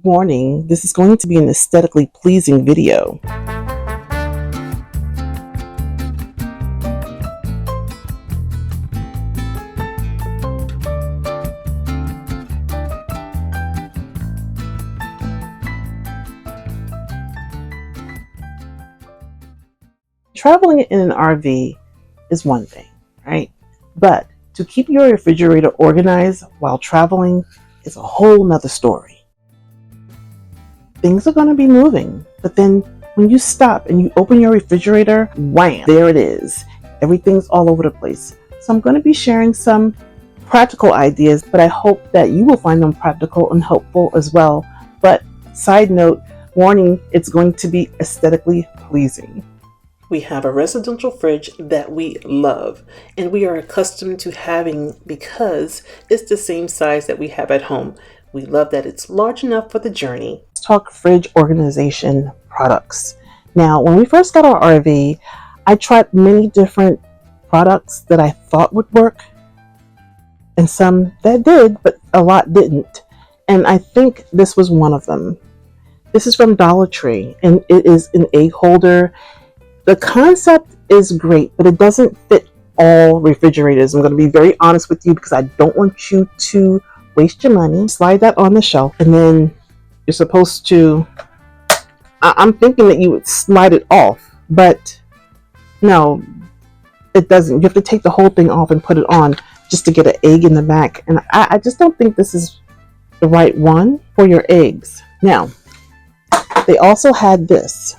Warning, this is going to be an aesthetically pleasing video. Traveling in an RV is one thing, right? But to keep your refrigerator organized while traveling is a whole nother story. Things are going to be moving, but then when you stop and you open your refrigerator, wham, there it is. Everything's all over the place. So I'm going to be sharing some practical ideas, but I hope that you will find them practical and helpful as well. But side note, warning, it's going to be aesthetically pleasing. We have a residential fridge that we love and we are accustomed to having because it's the same size that we have at home. We love that it's large enough for the journey. Let's talk fridge organization products. Now, when we first got our RV, I tried many different products that I thought would work, and some that did, but a lot didn't. And I think this was one of them. This is from Dollar Tree, and it is an egg holder. The concept is great, but it doesn't fit all refrigerators. I'm going to be very honest with you because I don't want you to waste your money. Slide that on the shelf, and then you're supposed to, I'm thinking that you would slide it off, but no, it doesn't. You have to take the whole thing off and put it on just to get an egg in the back. And I just don't think this is the right one for your eggs. Now, they also had this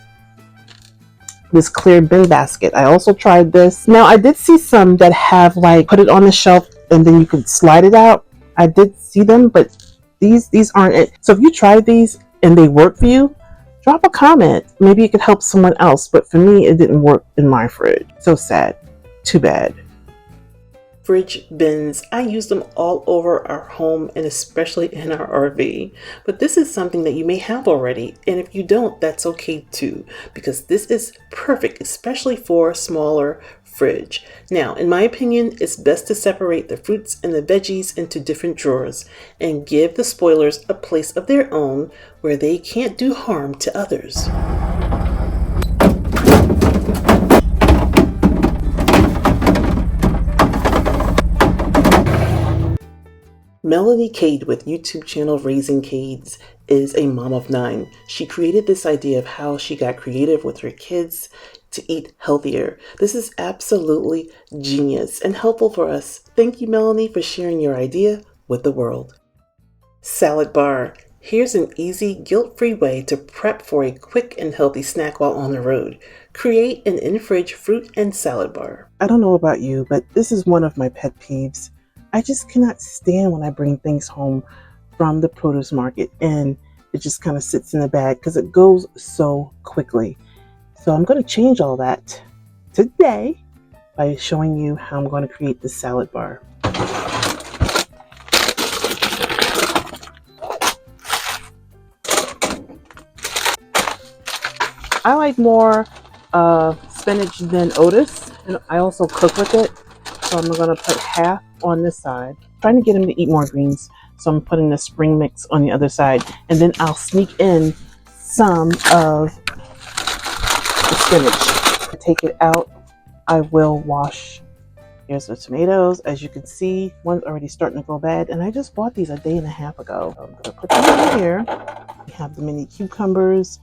clear bin basket. I also tried this. Now, I did see some that have like put it on the shelf and then you could slide it out. I did see them, but these aren't it. So if you tried these and they work for you, drop a comment. Maybe it could help someone else, but for me, it didn't work in my fridge. So sad. Too bad. Fridge bins, I use them all over our home and especially in our RV. But this is something that you may have already, and if you don't, that's okay too, because this is perfect, especially for a smaller fridge. Now, in my opinion, it's best to separate the fruits and the veggies into different drawers and give the spoilers a place of their own where they can't do harm to others. Melanie Cade with YouTube channel Raising Cades is a mom of 9. She created this idea of how she got creative with her kids to eat healthier. This is absolutely genius and helpful for us. Thank you, Melanie, for sharing your idea with the world. Salad bar. Here's an easy, guilt-free way to prep for a quick and healthy snack while on the road. Create an in-fridge fruit and salad bar. I don't know about you, but this is one of my pet peeves. I just cannot stand when I bring things home from the produce market and it just kind of sits in the bag because it goes so quickly. So I'm going to change all that today by showing you how I'm going to create this salad bar. I like more spinach than Otis, and I also cook with it. So I'm going to put half on this side. I'm trying to get him to eat more greens, so I'm putting the spring mix on the other side, and then I'll sneak in some of the spinach. To take it out, I will wash. Here's the tomatoes. As you can see, one's already starting to go bad, and I just bought these a day and a half ago. So I'm going to put them in here. We have the mini cucumbers.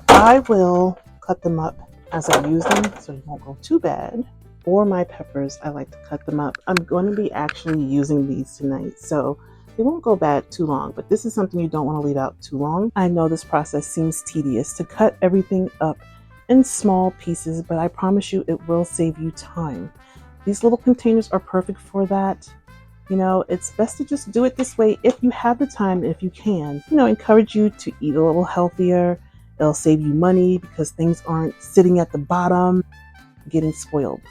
I will cut them up as I use them so they won't go too bad. For my peppers, I like to cut them up. I'm going to be actually using these tonight, so they won't go bad too long, but this is something you don't want to leave out too long. I know this process seems tedious to cut everything up in small pieces, but I promise you it will save you time. These little containers are perfect for that. You know, it's best to just do it this way if you have the time, if you can. You know, encourage you to eat a little healthier. It'll save you money because things aren't sitting at the bottom, getting spoiled.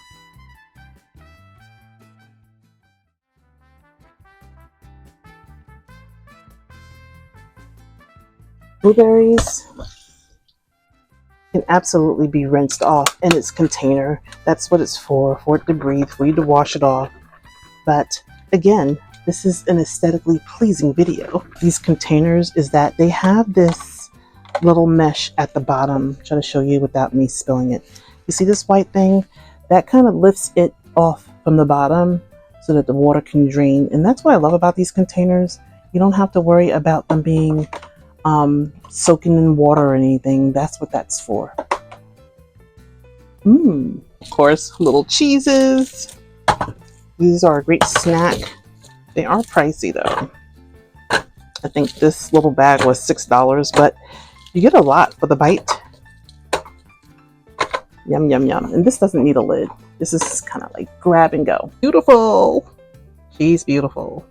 Blueberries can absolutely be rinsed off in its container. That's what it's for it to breathe, for you to wash it off. But again, this is an aesthetically pleasing video. These containers is that they have this little mesh at the bottom. Try to show you without me spilling it. You see this white thing? That kind of lifts it off from the bottom so that the water can drain. And that's what I love about these containers. You don't have to worry about them being soaking in water or anything. That's what that's for. Of course, little cheeses. These are a great snack. They are pricey though. I think this little bag was $6, but you get a lot for the bite. Yum, yum, yum. And this doesn't need a lid. This is kind of like grab and go. Beautiful. She's beautiful.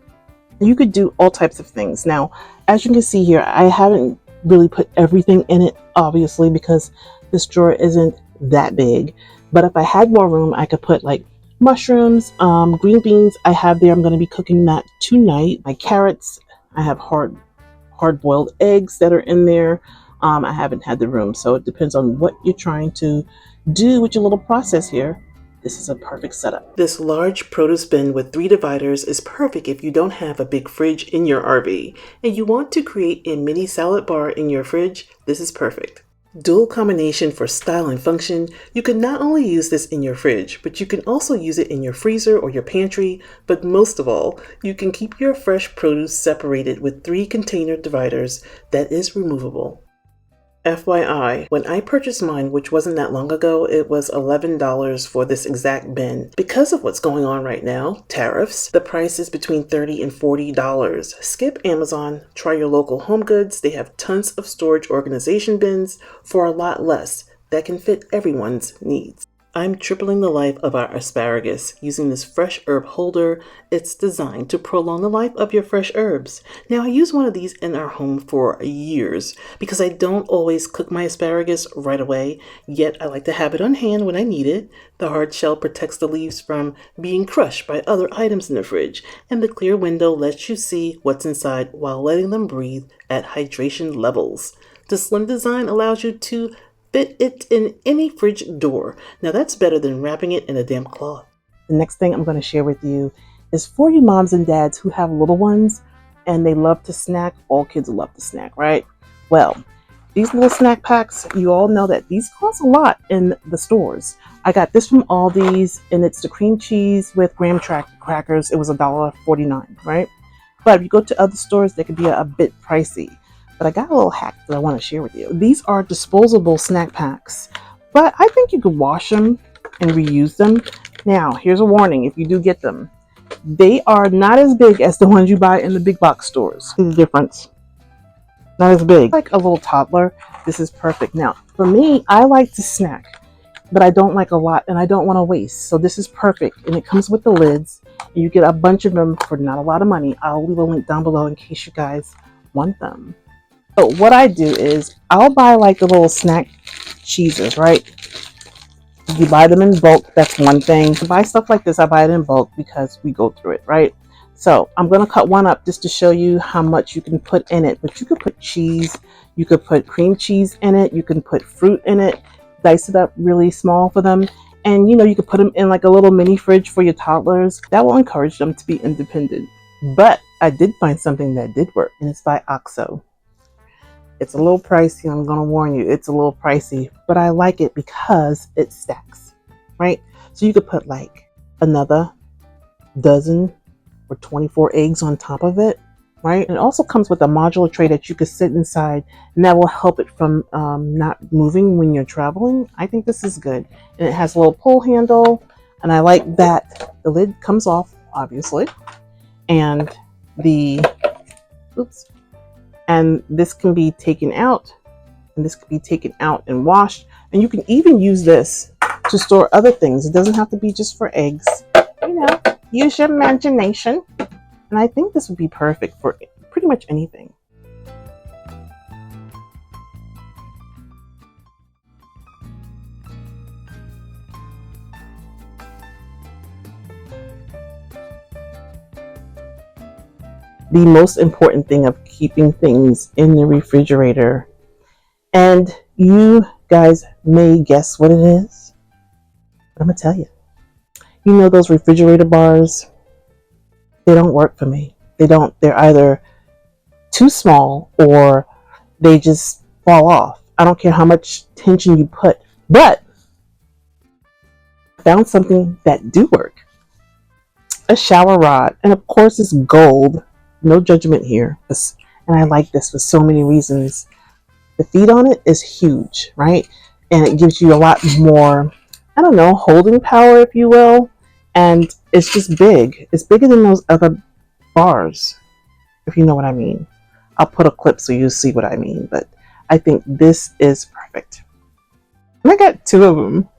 You could do all types of things. Now, as you can see here, I haven't really put everything in it, obviously, because this drawer isn't that big. But if I had more room, I could put like mushrooms, green beans I have there. I'm going to be cooking that tonight. My carrots, I have hard-boiled eggs that are in there. I haven't had the room, so it depends on what you're trying to do with your little process here. This is a perfect setup. This large produce bin with 3 dividers is perfect if you don't have a big fridge in your RV and you want to create a mini salad bar in your fridge. This is perfect. Dual combination for style and function. You can not only use this in your fridge, but you can also use it in your freezer or your pantry. But most of all, you can keep your fresh produce separated with 3 container dividers that is removable. FYI, when I purchased mine, which wasn't that long ago, it was $11 for this exact bin. Because of what's going on right now, tariffs, the price is between $30 and $40. Skip Amazon, try your local Home Goods. They have tons of storage organization bins for a lot less that can fit everyone's needs. I'm tripling the life of our asparagus using this fresh herb holder. It's designed to prolong the life of your fresh herbs. Now, I use one of these in our home for years because I don't always cook my asparagus right away, yet I like to have it on hand when I need it. The hard shell protects the leaves from being crushed by other items in the fridge, and the clear window lets you see what's inside while letting them breathe at hydration levels. The slim design allows you to fit it in any fridge door. Now that's better than wrapping it in a damp cloth. The next thing I'm going to share with you is for you moms and dads who have little ones and they love to snack. All kids love to snack, right? Well, these little snack packs, you all know that these cost a lot in the stores. I got this from Aldi's and it's the cream cheese with graham crackers. It was $1.49, right? But if you go to other stores, they could be a bit pricey. But I got a little hack that I want to share with you. These are disposable snack packs, but I think you could wash them and reuse them. Now, here's a warning if you do get them. They are not as big as the ones you buy in the big box stores. See the difference? Not as big. Like a little toddler, this is perfect. Now, for me, I like to snack, but I don't like a lot and I don't want to waste. So this is perfect. And it comes with the lids. And you get a bunch of them for not a lot of money. I'll leave a link down below in case you guys want them. So what I do is I'll buy like the little snack cheeses, right? You buy them in bulk, that's one thing. To buy stuff like this, I buy it in bulk because we go through it, right? So I'm going to cut one up just to show you how much you can put in it. But you could put cheese, you could put cream cheese in it, you can put fruit in it, dice it up really small for them. And you know, you could put them in like a little mini fridge for your toddlers. That will encourage them to be independent. But I did find something that did work, and it's by OXO. It's a little pricey, I'm going to warn you. It's a little pricey, but I like it because it stacks, right? So you could put like another dozen or 24 eggs on top of it, right? And it also comes with a modular tray that you could sit inside, and that will help it from not moving when you're traveling. I think this is good. And it has a little pull handle, and I like that the lid comes off, obviously, and and this can be taken out, and this can be taken out and washed. And you can even use this to store other things. It doesn't have to be just for eggs. You know, use your imagination. And I think this would be perfect for pretty much anything. The most important thing of keeping things in the refrigerator, and you guys may guess what it is, but I'm gonna tell you. You know those refrigerator bars They don't work for me. They don't. They're either too small or they just fall off. I don't care how much tension you put. But I found something that do work. A shower rod. And of course it's gold. No judgment here. And I like this for so many reasons. The feet on it is huge, right? And it gives you a lot more, I don't know, holding power, if you will. And it's just big. It's bigger than those other bars, if you know what I mean. I'll put a clip so you see what I mean. But I think this is perfect. And I got 2 of them.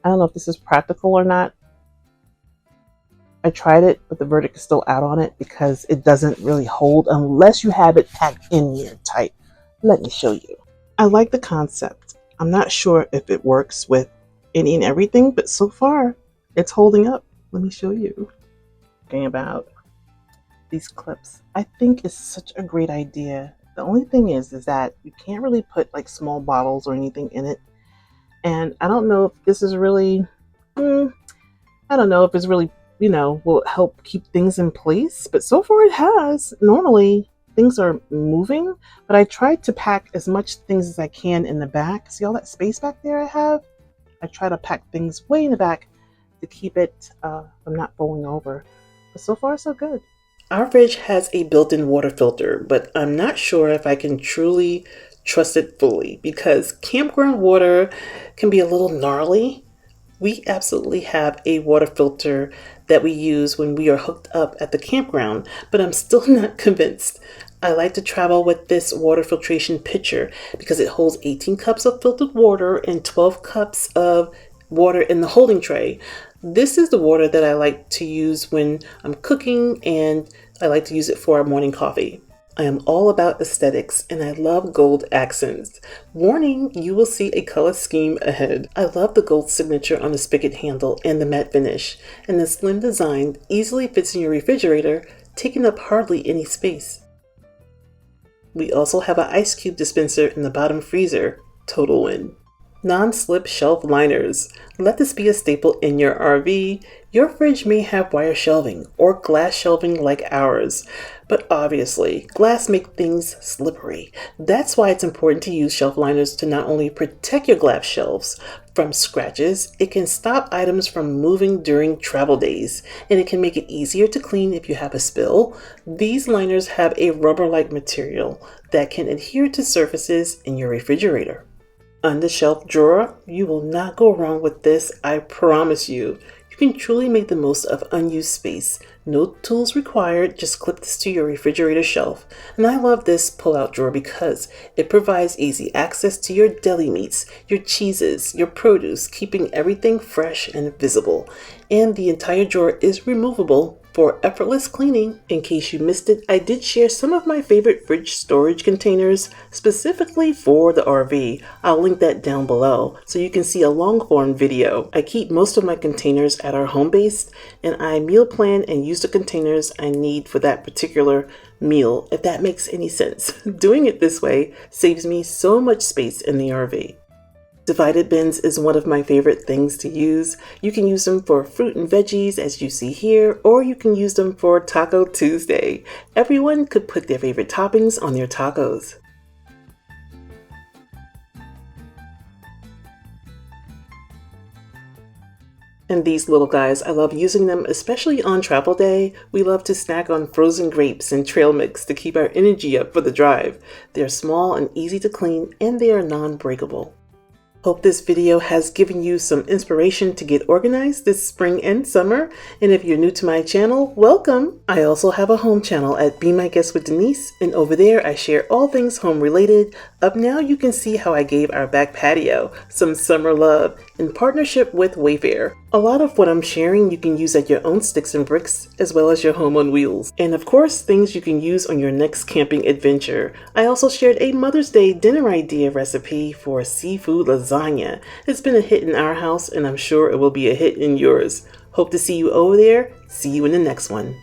I don't know if this is practical or not. I tried it, but the verdict is still out on it because it doesn't really hold unless you have it packed in here tight. Let me show you. I like the concept. I'm not sure if it works with any and everything, but so far it's holding up. Let me show you. Talking about these clips. I think it's such a great idea. The only thing is that you can't really put like small bottles or anything in it. And I don't know if this is really, I don't know if it's really, will help keep things in place. But so far it has. Normally things are moving, but I tried to pack as much things as I can in the back. See all that space back there I have? I try to pack things way in the back to keep it from not falling over. But so far so good. Our fridge has a built-in water filter, but I'm not sure if I can truly trust it fully because campground water can be a little gnarly. We absolutely have a water filter that we use when we are hooked up at the campground, but I'm still not convinced. I like to travel with this water filtration pitcher because it holds 18 cups of filtered water and 12 cups of water in the holding tray. This is the water that I like to use when I'm cooking, and I like to use it for our morning coffee. I am all about aesthetics and I love gold accents. Warning, you will see a color scheme ahead. I love the gold signature on the spigot handle and the matte finish, and the slim design easily fits in your refrigerator, taking up hardly any space. We also have an ice cube dispenser in the bottom freezer. Total win. Non-slip shelf liners. Let this be a staple in your RV. Your fridge may have wire shelving or glass shelving like ours, but obviously glass makes things slippery. That's why it's important to use shelf liners to not only protect your glass shelves from scratches, it can stop items from moving during travel days, and it can make it easier to clean if you have a spill. These liners have a rubber-like material that can adhere to surfaces in your refrigerator. On the shelf drawer, you will not go wrong with this, I promise you. You can truly make the most of unused space. No tools required, just clip this to your refrigerator shelf. And I love this pull-out drawer because it provides easy access to your deli meats, your cheeses, your produce, keeping everything fresh and visible. And the entire drawer is removable for effortless cleaning. In case you missed it, I did share some of my favorite fridge storage containers specifically for the RV. I'll link that down below so you can see a long form video. I keep most of my containers at our home base, and I meal plan and use the containers I need for that particular meal, if that makes any sense. Doing it this way saves me so much space in the RV. Divided bins is one of my favorite things to use. You can use them for fruit and veggies as you see here, or you can use them for Taco Tuesday. Everyone could put their favorite toppings on their tacos. And these little guys, I love using them, especially on travel day. We love to snack on frozen grapes and trail mix to keep our energy up for the drive. They're small and easy to clean, and they are non-breakable. Hope this video has given you some inspiration to get organized this spring and summer. And if you're new to my channel, welcome! I also have a home channel at Be My Guest with Denise, and over there I share all things home related. Up now you can see how I gave our back patio some summer love in partnership with Wayfair. A lot of what I'm sharing you can use at your own sticks and bricks, as well as your home on wheels. And of course, things you can use on your next camping adventure. I also shared a Mother's Day dinner idea recipe for seafood lasagna. It's been a hit in our house, and I'm sure it will be a hit in yours. Hope to see you over there. See you in the next one.